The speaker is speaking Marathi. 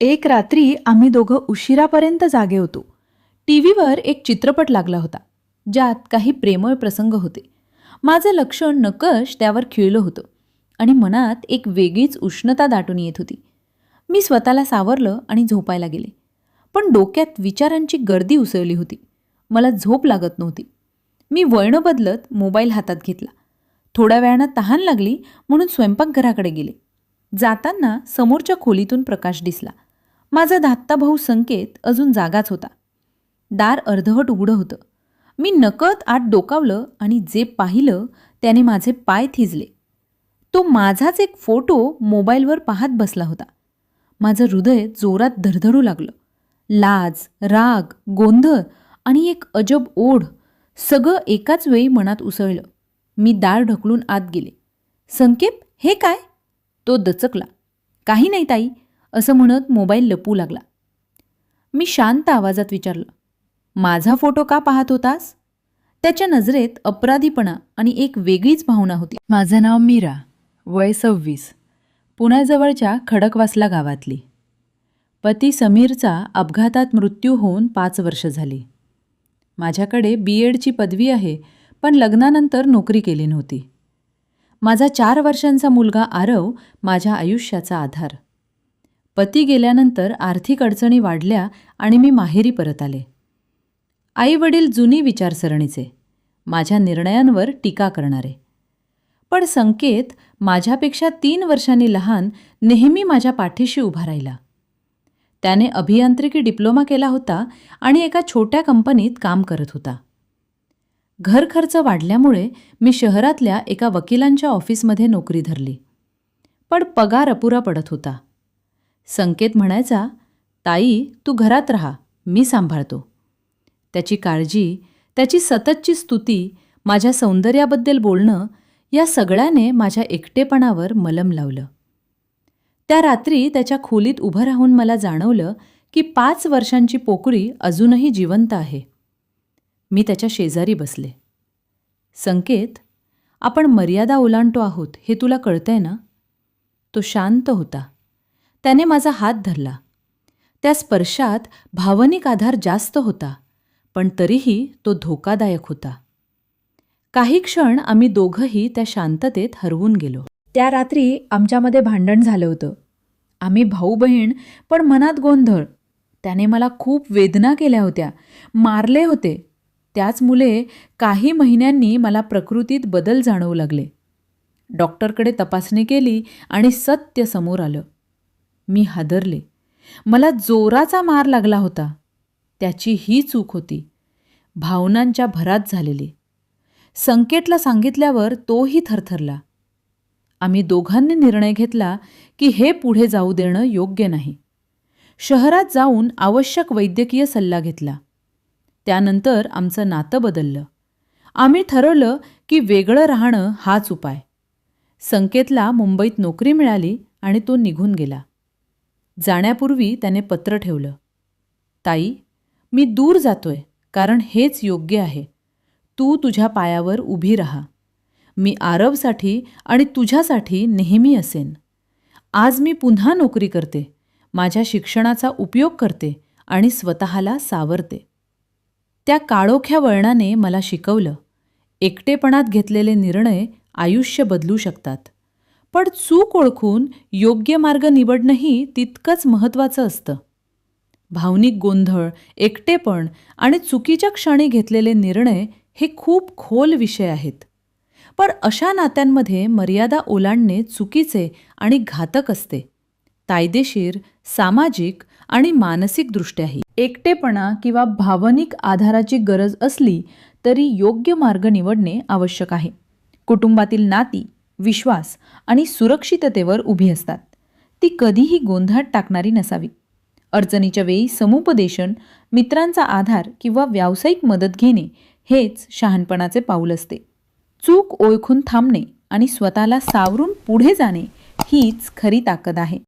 एक रात्री आम्ही दोघं उशिरापर्यंत जागे होतो. टीव्हीवर एक चित्रपट लागला होता, ज्यात काही प्रेमळ प्रसंग होते. माझं लक्ष नकळत त्यावर खिळलं होतं आणि मनात एक वेगळीच उष्णता दाटून येत होती. मी स्वतःला सावरलं आणि झोपायला गेले. पण डोक्यात विचारांची गर्दी उसळली होती. मला झोप लागत नव्हती. मी वळणं बदलत मोबाईल हातात घेतला. थोड्या वेळानं तहान लागली म्हणून स्वयंपाकघराकडे गेले. जाताना समोरच्या खोलीतून प्रकाश दिसला. माझा धाकटा भाऊ संकेत अजून जागाच होता. दार अर्धवट उघडं होतं. मी नकळत आत डोकावलं आणि जे पाहिलं त्याने माझे पाय थिजले. तो माझाच एक फोटो मोबाईलवर पाहत बसला होता. माझं हृदय जोरात धडधडू लागलं. लाज, राग, गोंधळ आणि एक अजब ओढ सगळं एकाच वेळी मनात उसळलं. मी दार ढकलून आत गेले. संकेत, हे काय? तो दचकला. काही नाही ताई, असं म्हणत मोबाईल लपवू लागला. मी शांत आवाजात विचारलं, माझा फोटो का पाहत होतास? त्याच्या नजरेत अपराधीपणा आणि एक वेगळीच भावना होती. माझं नाव मीरा, वय 26, पुण्याजवळच्या खडकवासला गावातली. पती समीरचा अपघातात मृत्यू होऊन 5 वर्ष झाली. माझ्याकडे BEdची पदवी आहे, पण लग्नानंतर नोकरी केली नव्हती. माझा 4 वर्षांचा मुलगा आरव माझ्या आयुष्याचा आधार. पती गेल्यानंतर आर्थिक अडचणी वाढल्या आणि मी माहेरी परत आले. आई-वडील जुनी विचारसरणीचे, माझ्या निर्णयांवर टीका करणारे. पण संकेत माझ्यापेक्षा 3 वर्षांनी लहान नेहमी माझ्या पाठीशी उभा राहिला. त्याने अभियांत्रिकी डिप्लोमा केला होता आणि एका छोट्या कंपनीत काम करत होता. घर खर्च वाढल्यामुळे मी शहरातल्या एका वकिलांच्या ऑफिसमध्ये नोकरी धरली. पण पगार अपुरा पडत होता. संकेत म्हणायचा, ताई तू घरात राहा, मी सांभाळतो. त्याची काळजी, त्याची सततची स्तुती, माझ्या सौंदर्याबद्दल बोलणं, या सगळ्याने माझ्या एकटेपणावर मलम लावलं. त्या रात्री त्याच्या खोलीत उभं राहून मला जाणवलं की 5 वर्षांची पोकळी अजूनही जिवंत आहे. मी त्याच्या शेजारी बसले. संकेत, आपण मर्यादा ओलांडतो आहोत हे तुला कळतंय ना? तो शांत होता. त्याने माझा हात धरला. त्या स्पर्शात भावनिक आधार जास्त होता, पण तरीही तो धोकादायक होता. काही क्षण आम्ही दोघंही त्या शांततेत हरवून गेलो. त्या रात्री आमच्यामध्ये भांडण झालं होतं. आम्ही भाऊ बहीण, पण मनात गोंधळ. त्याने मला खूप वेदना केल्या होत्या, मारले होते. त्याच मुले काही महिन्यांनी मला प्रकृतीत बदल जाणवू लागले. डॉक्टरकडे तपासणी केली आणि सत्य समोर आलं. मी हादरले. मला जोराचा मार लागला होता. त्याची ही चूक होती, भावनांच्या भरात झालेली. संकेतला सांगितल्यावर तोही थरथरला. आम्ही दोघांनी निर्णय घेतला की हे पुढे जाऊ देणं योग्य नाही. शहरात जाऊन आवश्यक वैद्यकीय सल्ला घेतला. त्यानंतर आमचं नातं बदललं. आम्ही ठरवलं की वेगळं राहणं हाच उपाय. संकेतला मुंबईत नोकरी मिळाली आणि तो निघून गेला. जाण्यापूर्वी त्याने पत्र ठेवलं, ताई मी दूर जातोय कारण हेच योग्य आहे. तू तुझ्या पायावर उभी राहा. मी आरवसाठी आणि तुझ्यासाठी नेहमी असेन. आज मी पुन्हा नोकरी करते, माझ्या शिक्षणाचा उपयोग करते आणि स्वतःला सावरते. त्या काळोख्या वळणाने मला शिकवलं, एकटेपणात घेतलेले निर्णय आयुष्य बदलू शकतात. पण चूक ओळखून योग्य मार्ग निवडणंही तितकंच महत्त्वाचं असतं. भावनिक गोंधळ, एकटेपण आणि चुकीच्या क्षणी घेतलेले निर्णय हे खूप खोल विषय आहेत. पण अशा नात्यांमध्ये मर्यादा ओलांडणे चुकीचे आणि घातक असते, कायदेशीर, सामाजिक आणि मानसिकदृष्ट्याही. एकटेपणा किंवा भावनिक आधाराची गरज असली तरी योग्य मार्ग निवडणे आवश्यक आहे. कुटुंबातील नाती, विश्वास आणि सुरक्षिततेवर उभी असतात. ती कधीही गोंधळात टाकणारी नसावी. अडचणीच्या वेळी समुपदेशन, मित्रांचा आधार किंवा व्यावसायिक मदत घेणे हेच शहाणपणाचे पाऊल असते. चूक ओळखून थांबणे आणि स्वतःला सावरून पुढे जाणे हीच खरी ताकद आहे.